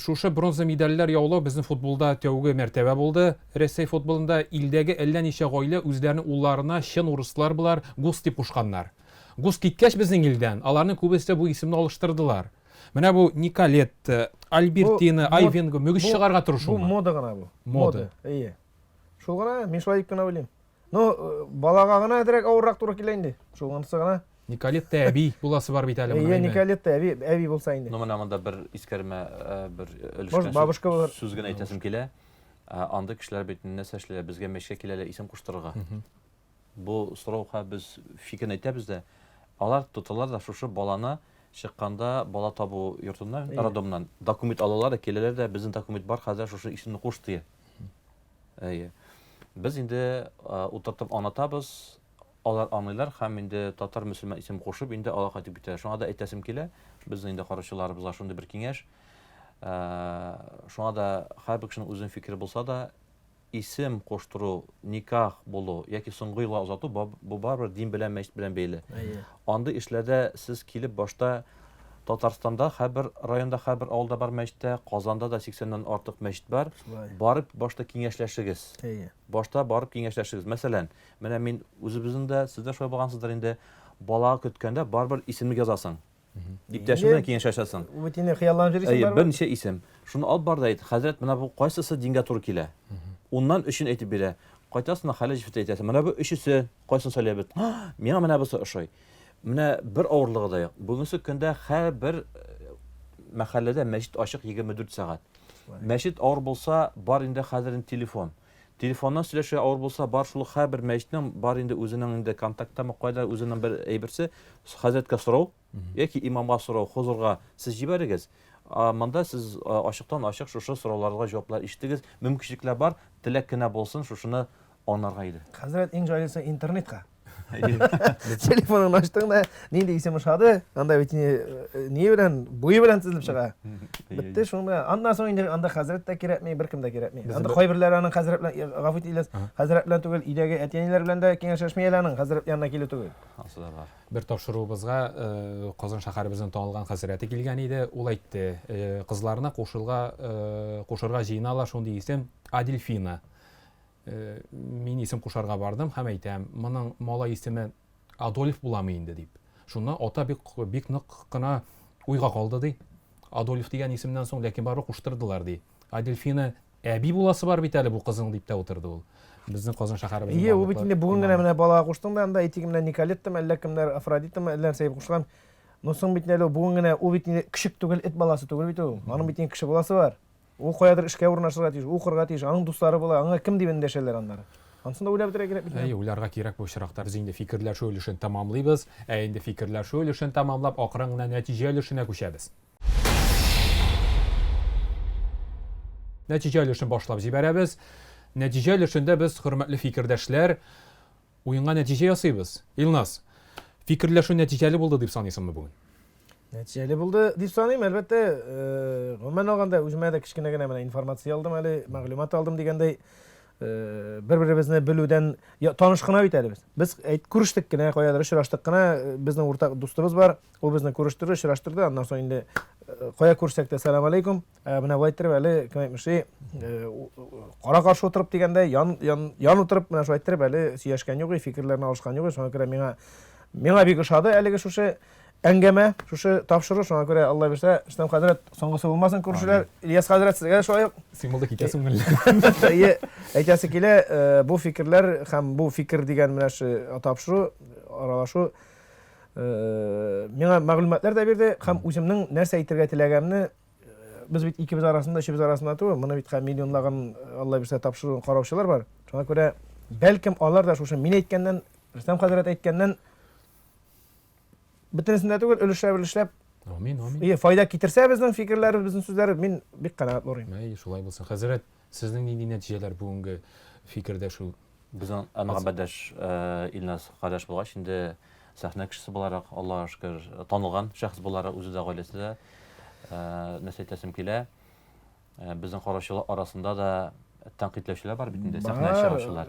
Шушы бронза медальләр яулау безнең футболда тәүге мәртәбә булды. Россия футболында илдәге әллә ничә гаилә үзләренең улларына чын урыслар булар, Гус дип кушканнар. Гус киткәч безнең илдән, аларның күбесе бу исемне алыштырдылар. Менә бу Николетта, Альбертина, Айвенго мөгез чыгарга тырышу. Бу мода гына бу. Мода. Әйе. Шул гына, мин шулай дип кенә уйлыйм. Ну, балага гына дирәк авыррак туры килә инде. Шул гынысы гына. Николетта әби буласы бар бит әле моны. Николетта әби булса инде. Ну, менә монда бер искәрмә, бер өлешкән бабушка булыр. Сүз генә әйтәсем килә. Анда кешеләр бит нәрсә эшләр, безгә мәчкә киләләр исем куштырырга. Бу сорауга без фикер әйтәбез дә, алар тоталар да шушы баланы чыкканда бала табу йортыннан, роддомнан документ алалар да киләләр дә, безнең документ бар, хәзер шушы исемне кушты. Без инде утыртып анатабыз, алар анлыйлар һәм инде татар мөселман исем кушып инде Аллаһ әйтеп битә. Шуңа да әйтәсем килә, безнең инде караучыларыбызга шундый бер киңәш. Шуңа да һәрбер кешенең үзенең фикере булса да, исем коштыру, никах болу, яки соңгы елга озату, бу барбыр дин белән, мәчет белән бәйле. Андый эшләрдә сез килеп башта Татарстанда һәр районда, һәр авылда бар мәчеттә, Казанда да 80-дән артык мәчет бар. Барып башта киңәшләшегез. Башта барып киңәшләшегез. Мәсәлән, менә мин үзебезнең дә, сез дә шулай булгансыздыр инде, бала көткәндә барбыр исемлек язасың. Иптәшең белән киңәшләшәсең. Бу тине хыялланып йөрисең барбы? Берничә исем. Шуны алып бар да әйт, хәзрәт, менә бу кайсысы дингә туры килә? Уннан өчен әйтеп бирә. Кайтасына Халәҗев әйтәсең, менә бу өчесе кайсын сөйләп бит. Миңа менә бусы ошый. Менә бер авырлыгы да юк. Бүгенге көндә һәр мәхәлләдә мәчет ачык 24 сәгать. Мәчет авыр булса, бар инде хәзер телефон. Telefondan сөйләшә авыр булса, бар шул һәр мәчетнең бар инде үзенең инде контактамы кайда үзенең бер әйберсе, хәзрәткә сорау, яки имамга сорау, хузурга сез җибәрегез. Монда сез ачыктан ачык шушы сорауларга җаваплар ишетегез. Мөмкинлекләр бар, теләк кенә булсын, шушыны аңларга иде. Хәзрәт иң җайлысы интернетка. Telefonunu açtığında neydi ismi şadı? Anda niye bilen, boyu bilen tizilip çığa. Bitti şunu bilen. Ondan sonra anda hazret de kiretmeyi, bir kim de kiretmeyi. Anda koyberler anın hazret bilen, gafet iles, hazret bilen tügül, idege etiyeniler bilen de kengeşleşmeyelerinin hazret yanına kili tügül. Asıda var. Bir topşuruğumuzga Qozon şaharımızın tanılgan hazreti kelgen idi. Ol aytdı, kızlarına koşurga jeynalar şunu deysem, Adil Fina. Мен исем кушарга бардым һәм әйтәм, моның малай исеме Адольф буламы инде дип. Шуннан ата бик нык кына уйга калды ди. Адольф дигән исемнән соң ләкин бары куштырдылар ди. Адельфина әби буласы бар бит әле бу кызың дип тә утырды ул. Безнең Казан шәһәребезнең. Ие, ул бит инде бүген генә менә балага куштың да, анда әйтик менә Николеттам, әллә кемнәр Афродитам, әллә сәйп кушкан. Но соң бит әле бүген генә ул бит инде кичек түгел, эт баласы түгел бит ул. Аның бит инде кеше баласы бар. Ул каядыр эшкә урнашырга тиеш, укырга тиеш, аның дуслары була, аңа кем дип эндәшәләр аннары. Ансын да уйлап бирә кирәк бит. Уйларга кирәк бу очрактар. Без инде фикерләр шул өлешен тамамлыйбыз, инде фикерләр шул өлешен тамамлап, акрын гына нәтиҗә өлешенә күчәбез. Нәтиҗә өлешен башлап җибәрәбез. Нәтиҗә өлешендә без, хөрмәтле фикердәшләр, уенга нәтиҗә ясыйбыз. Илнас, фикерләшү нәтиҗәле булды дип саныйсыңмы бүген? Нәтиҗәле булды дип саныйм, әлбәттә. Гомумән алганда үземә дә кичкенә генә менә информация алдым, әле мәгълүмат алдым дигәндәй, бер-беребезне белүдән танышкына бит әле без. Без күрештек кенә, каядыр очраштык кына, безнең уртак дустыбыз бар. Ул безне күрештирде, очраштырды. Аннан соң инде кая күрсәк тә салам алейкум. Менә бу әйттереп әле кем әйтмеши, кара каршы утырып дигәндәй, ян утырып менә шу әйттереп әле сөйләшкән юк, фикерләрне алышкан юк. Шуңа күрә миңа бик ошады әлеге шушы әңгәмә, шушы тапшыру. Шуңа күрә Алла бирсә, Рөстәм хәзрәт соңгысы булмасын күршеләр. Ильяс хәзрәт сезгә шулай ук Символда китәсең әллә? Әйтәсе килә, бу фикерләр һәм бу фикер дигән менә шу тапшыру, аралашу миңа мәгълүматлар да бирде һәм үземнең нәрсә әйтергә теләгәнне без бит икебез арасында, өчебез арасында түгел, моны бит һәм миллионлаган Алла бирсә тапшыру караучылар бар. Шуңа күрә бәлкем алар да шушы мин әйткәннән, Рөстәм хәзрәт әйткәннән бөтенесендә түгел, өлешләп. Амин. Файда китерсә безнең фикерләр, безнең сүзләр, мин бик канәгать булырмын. Шулай булсын. Хәзрәт, сезнең нинди нәтиҗәләр бүгенге фикердә шу? Безнең мөхәббәтдәш Илнас кардәш булгач, инде сәхнә кешесе буларак, Аллаһка шөкер, танылган шәхес буларак үзе дә гаиләсендә нәрсә әйтәсем килә. Безнең караучылар арасында да тәнкыйтьләүчеләр бар бит инде, сәхнә чыгучылар.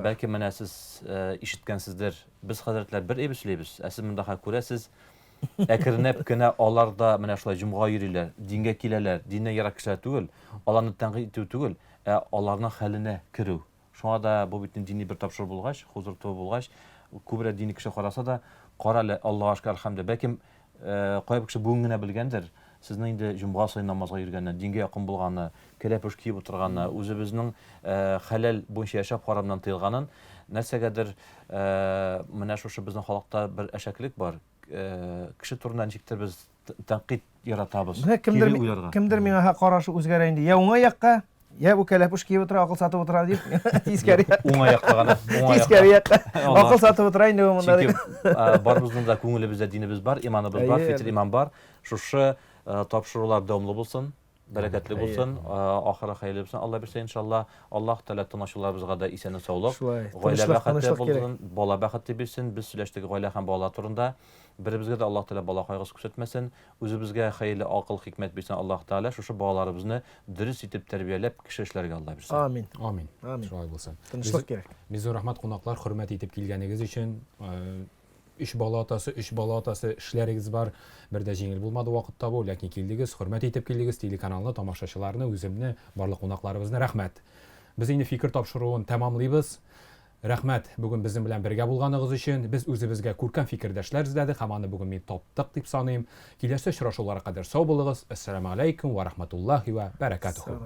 Бәлки менә сез ишеткәнсездер, без хәзрәтләр бер әйбез сөйләйбез. Сез монда күрәсез, әкренәп кенә алар да менә шулай җумга йөриләр, дингә киләләр, динне ярак кешеләр түгел, аларны тәнкыйть итү түгел, аларның хәленә керү. Шуңа да бу бит дини бер тапшыру булгач, хузур туу булгач, күбрәк дини кеше караса да, карале Аллаһка шөкер, әлхәмдүлилләh. Бәлки кайбер кеше бүген генә белгәндер. Сезнең инде җомга сайын намазга йөргәннән, дингә якын булганы, кәләпүш киеп утырганны, үзебезнең хәләл буенча яшәп харамнан тыелганын, нәрсәгәдер менә шушы безнең халыкта бер әшәклек бар. Кеше турында ничектер без тәнкыйть яратабыз. Кемдер миңа карашы үзгәрә инде. Я уңай якка, я бу кәләпүш киеп утыра, акыл сатып утыра дип, тискәри. Уңай якка гына. Тискәри якка. Акыл сатып утыра инде монда. Барыбызның да күңелебездә динебез бар, иманыбыз бар, фитр иман бар. Шушы тапшырулар дәвамлы булсын. Bereketli bulsun, ahire hayırlı bulsun. Allah bilse inşallah Allah Teala tanışılarımızga da iseni sağlık. Gaile bəxti bulsun, bala bəxti bilsin. Biz süleçteki gaile hem bala turunda. Birimizge de Allah Teala bala kaygısı küsetmesin. Özümüzge hayırlı akıl, hikmet bilsin Allah Teala. Şu bağlarımızı dürüst itip terbiyelep kişi işlerge Allah bilsin. Amin. Amin. Amin. Şuay bulsun. Tinçlik gerek. Bizi rahmat qonaqlar, hürmet etip kelganiniz için. Üç bala atası işleriniz var. Bir de jengil bulmadı vaqtda bu, lakin keldiniz, hürmet etip keldiniz telekanalını, tamaşaçılarını, özümni, barlıq qonaqlarımızны rahmat. Biz endi fikir topşuruğun tamamlayız. Rahmat, bugün bizim bilen birge bulganınız için. Biz özümüzge көркем fikirdeşler izledik. Hamanda bugün men taptık dep sanayım. Kelesi uçrashuvlara kadar sağ bolunuz. Assalamu alaykum ve rahmetullahi ve berekatuhu.